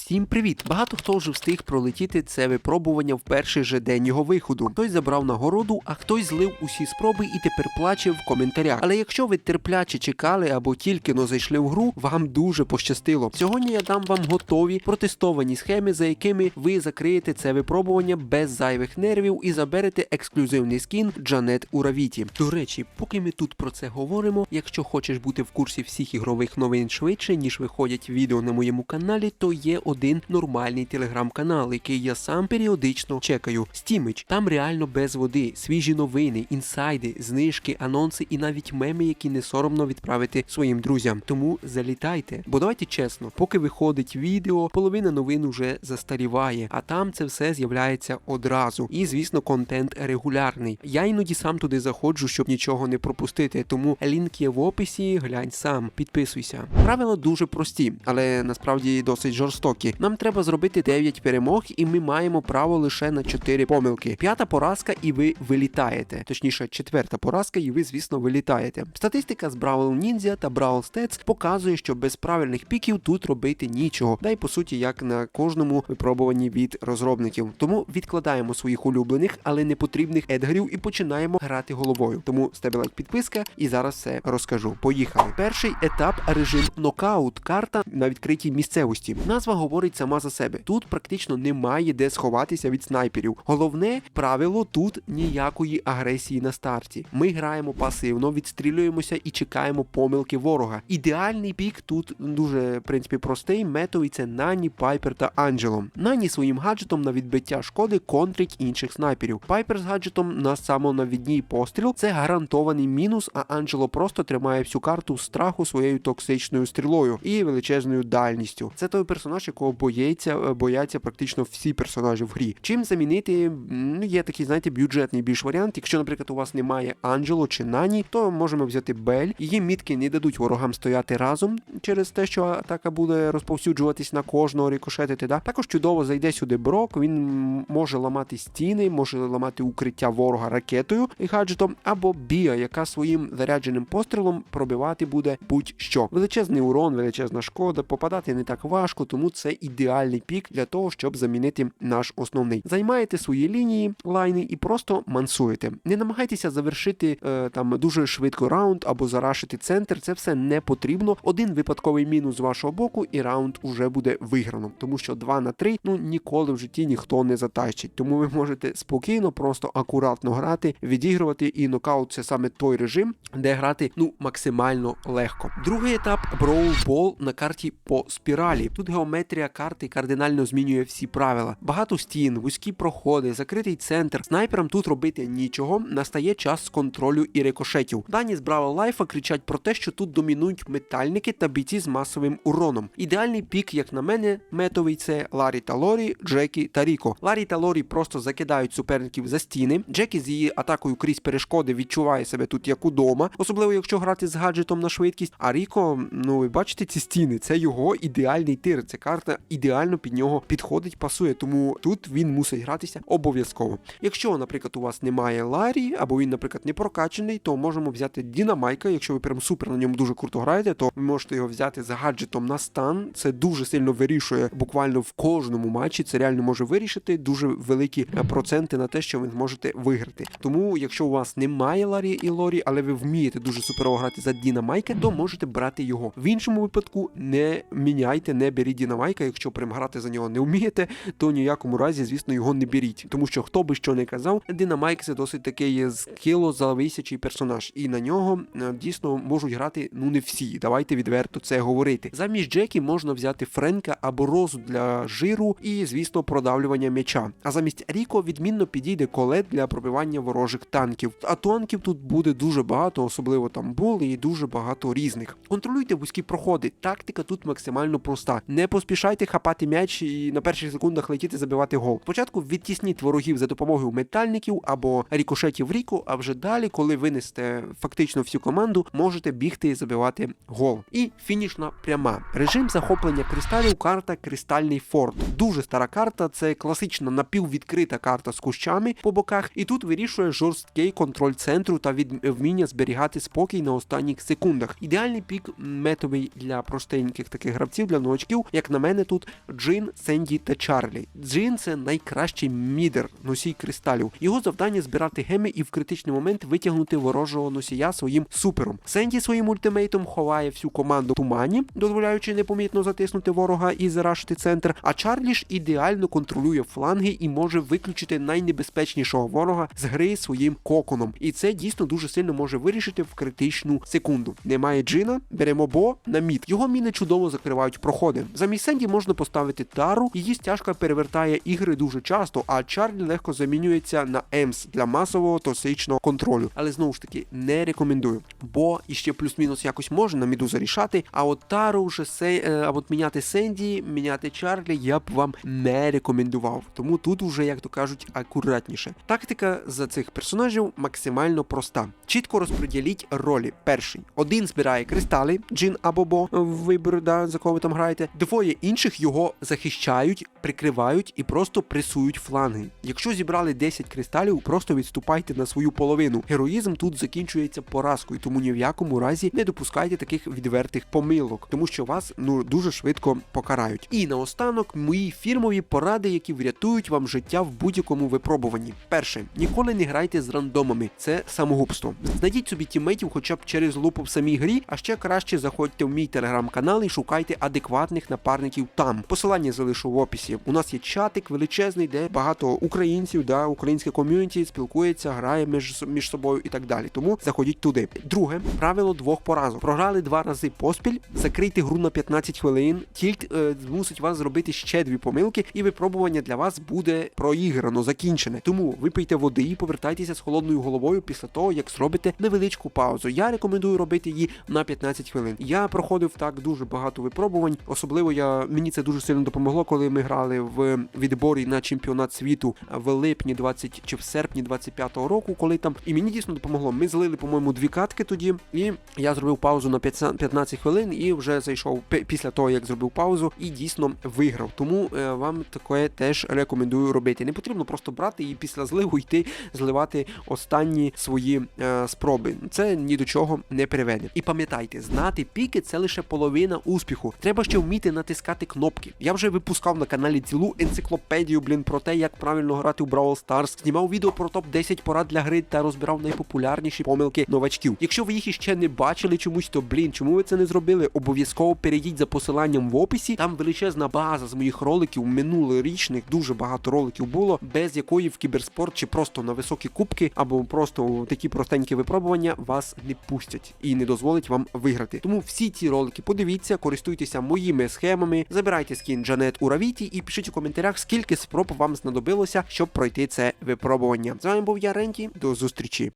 Всім привіт! Багато хто вже встиг пролетіти це випробування в перший же день його виходу. Хтось забрав нагороду, а хтось злив усі спроби і тепер плаче в коментарях. Але якщо ви терпляче чекали або тільки-но зайшли в гру, вам дуже пощастило. Сьогодні я дам вам готові протестовані схеми, за якими ви закриєте це випробування без зайвих нервів і заберете ексклюзивний скін Джанет у Равіті. До речі, поки ми тут про це говоримо, якщо хочеш бути в курсі всіх ігрових новин швидше, ніж виходять відео на моєму каналі, то є один нормальний телеграм-канал, який я сам періодично чекаю. Стімич. Там реально без води, свіжі новини, інсайди, знижки, анонси і навіть меми, які не соромно відправити своїм друзям. Тому залітайте. Бо давайте чесно, поки виходить відео, половина новин уже застаріває, а там це все з'являється одразу. І, звісно, контент регулярний. Я іноді сам туди заходжу, щоб нічого не пропустити, тому лінк є в описі, глянь сам, підписуйся. Правила дуже прості, але насправді досить жорстокі. Нам треба зробити 9 перемог, і ми маємо право лише на 4 помилки. 5-та поразка і ви вилітаєте. Точніше, 4-та поразка і ви, звісно, вилітаєте. Статистика з Brawl Ninja та Brawl Stats показує, що без правильних піків тут робити нічого. Да й по суті, як на кожному випробуванні від розробників. Тому відкладаємо своїх улюблених, але не потрібних едгарів і починаємо грати головою. Тому з тебе лайк, підписка і зараз все розкажу. Поїхали. Перший етап – режим нокаут. Карта на відкритій місцевості. Назва говорить сама за себе. Тут практично немає де сховатися від снайперів. Головне правило – тут ніякої агресії на старті. Ми граємо пасивно, відстрілюємося і чекаємо помилки ворога. Ідеальний пік тут дуже, в принципі, простий. Метовий – це Нані, Пайпер та Анджело. Нані своїм гаджетом на відбиття шкоди контрить інших снайперів. Пайпер з гаджетом на самонавідній постріл – це гарантований мінус, а Анджело просто тримає всю карту страху своєю токсичною стрілою і величезною дальністю. Це той персонаж, якого бояться практично всі персонажі в грі. Чим замінити? Є такий, знаєте, бюджетний більш варіант. Якщо, наприклад, у вас немає Анджело чи Нані, то можемо взяти Бель. Її мітки не дадуть ворогам стояти разом через те, що атака буде розповсюджуватись на кожного, рикошетити. Да? Також чудово зайде сюди Брок, він може ламати стіни, може ламати укриття ворога ракетою і гаджетом, або Біа, яка своїм зарядженим пострілом пробивати буде будь-що. Величезний урон, величезна шкода, попадати не так важко, тому це ідеальний пік для того, щоб замінити наш основний. Займаєте свої лінії, лайни і просто мансуєте. Не намагайтеся завершити там дуже швидко раунд або зарашити центр, це все не потрібно. Один випадковий мінус з вашого боку і раунд уже буде виграно, тому що 2 на 3 ніколи в житті ніхто не затащить. Тому ви можете спокійно, просто акуратно грати, відігрувати, і нокаут – це саме той режим, де грати максимально легко. Другий етап – Brawl Ball на карті по спіралі. Тут геометрія карти кардинально змінює всі правила. Багато стін, вузькі проходи, закритий центр. Снайперам тут робити нічого, настає час контролю і рикошетів. Дані з Бравл Лайфа кричать про те, що тут домінують метальники та бійці з масовим уроном. Ідеальний пік, як на мене, метовий – це Ларі та Лорі, Джекі та Ріко. Ларі та Лорі просто закидають суперників за стіни. Джекі з її атакою крізь перешкоди відчуває себе тут як удома, особливо якщо грати з гаджетом на швидкість. А Ріко, ви бачите ці стіни, це його ідеальний тир. Ця карта ідеально під нього підходить, пасує, тому тут він мусить гратися обов'язково. Якщо, наприклад, у вас немає Ларі, або він, наприклад, не прокачаний, то можемо взяти Дінамайка. Якщо ви прям супер на ньому дуже круто граєте, то ви можете його взяти за гаджетом на стан. Це дуже сильно вирішує буквально в кожному матчі. Це реально може вирішити дуже великі проценти на те, що ви зможете виграти. Тому, якщо у вас немає Ларі і Лорі, але ви вмієте дуже суперово грати за Дінамайка, то можете брати його. В іншому випадку не міняйте, не беріть Дінамайка. Якщо прям грати за нього не вмієте, то ніякому разі, звісно, його не беріть. Тому що, хто би що не казав, Дінамайк – це досить такий скілозависячий персонаж. І на нього дійсно можуть грати, не всі. Давайте відверто це говорити. Замість Джекі можна взяти Френка або Розу для жиру і, звісно, продавлювання м'яча. А замість Ріко відмінно підійде Колет для пробивання ворожих танків. А танків тут буде дуже багато, особливо там Бул і дуже багато різних. Контролюйте вузькі проходи. Тактика тут максимально проста. Не поспішайте хапати м'яч і на перших секундах летіти забивати гол. Спочатку відтісніть ворогів за допомогою метальників або рікошетів Ріко, а вже далі, коли винесете фактично всю команду, можете бігти і забивати гол. І фінішна пряма. Режим захоплення кристалів, карта Кристальний Форт. Дуже стара карта, це класична напіввідкрита карта з кущами по боках, і тут вирішує жорсткий контроль центру та вміння зберігати спокій на останніх секундах. Ідеальний пік метовий для простеньких таких гравців, для новачків, як на мене, мене тут Джин, Сенді та Чарлі. Джин – це найкращий мідер, носій кристалів. Його завдання збирати геми і в критичний момент витягнути ворожого носія своїм супером. Сенді своїм ультимейтом ховає всю команду в тумані, дозволяючи непомітно затиснути ворога і зарашити центр, а Чарлі ж ідеально контролює фланги і може виключити найнебезпечнішого ворога з гри своїм коконом. І це дійсно дуже сильно може вирішити в критичну секунду. Немає Джина, беремо Бо на мід. Його міни чудово закривають проходи. Замість Сенді можна поставити Тару, її стяжка перевертає ігри дуже часто, а Чарлі легко замінюється на Емс для масового токсичного контролю. Але знову ж таки, не рекомендую. Бо іще плюс-мінус якось може на міду зарішати, а от Тару вже міняти Сенді, міняти Чарлі я б вам не рекомендував. Тому тут уже, як то кажуть, акуратніше. Тактика за цих персонажів максимально проста. Чітко розподіліть ролі. Перший. Один збирає кристали, Джин або Бо, вибір, за кого ви там граєте. Двоє інших його захищають, прикривають і просто пресують фланги. Якщо зібрали 10 кристалів, просто відступайте на свою половину. Героїзм тут закінчується поразкою, тому ні в якому разі не допускайте таких відвертих помилок, тому що вас дуже швидко покарають. І наостанок мої фірмові поради, які врятують вам життя в будь-якому випробуванні. Перше. Ніколи не грайте з рандомами. Це самогубство. Знайдіть собі тіммейтів хоча б через лупу в самій грі, а ще краще заходьте в мій телеграм-канал і шукайте адекватних напарників там. Посилання залишу в описі. У нас є чатик величезний, де багато українців, українське ком'юніті спілкується, грає між собою і так далі. Тому заходіть туди. Друге. Правило 2 поразок. Програли 2 рази поспіль, закрийте гру на 15 хвилин, тільт змусить вас зробити ще 2 помилки, і випробування для вас буде проіграно, закінчене. Тому випийте води і повертайтеся з холодною головою після того, як зробите невеличку паузу. Я рекомендую робити її на 15 хвилин. Я проходив так дуже багато випробувань, особливо мені це дуже сильно допомогло, коли ми грали в відборі на чемпіонат світу в липні чи в серпні 25-го року, коли там, і мені дійсно допомогло. Ми злили, по-моєму, 2 катки тоді, і я зробив паузу на 15 хвилин і вже зайшов після того, як зробив паузу, і дійсно виграв. Тому вам таке теж рекомендую робити. Не потрібно просто брати і після зливу йти зливати останні свої спроби. Це ні до чого не приведе. І пам'ятайте, знати піки – це лише половина успіху. Треба ще вміти натискати кнопки. Я вже випускав на каналі цілу енциклопедію, про те, як правильно грати у Brawl Stars. Знімав відео про топ-10 порад для гри та розбирав найпопулярніші помилки новачків. Якщо ви їх іще не бачили чомусь, то, чому ви це не зробили? Обов'язково перейдіть за посиланням в описі. Там величезна база з моїх роликів, минулорічних, дуже багато роликів було, без якої в кіберспорт чи просто на високі кубки, або просто такі простенькі випробування вас не пустять і не дозволить вам виграти. Тому всі ці ролики подивіться, користуйтеся моїми схемами, забирайте скін Джанет у Равіті і пишіть у коментарях, скільки спроб вам знадобилося, щоб пройти це випробування. З вами був я, Ренті, до зустрічі.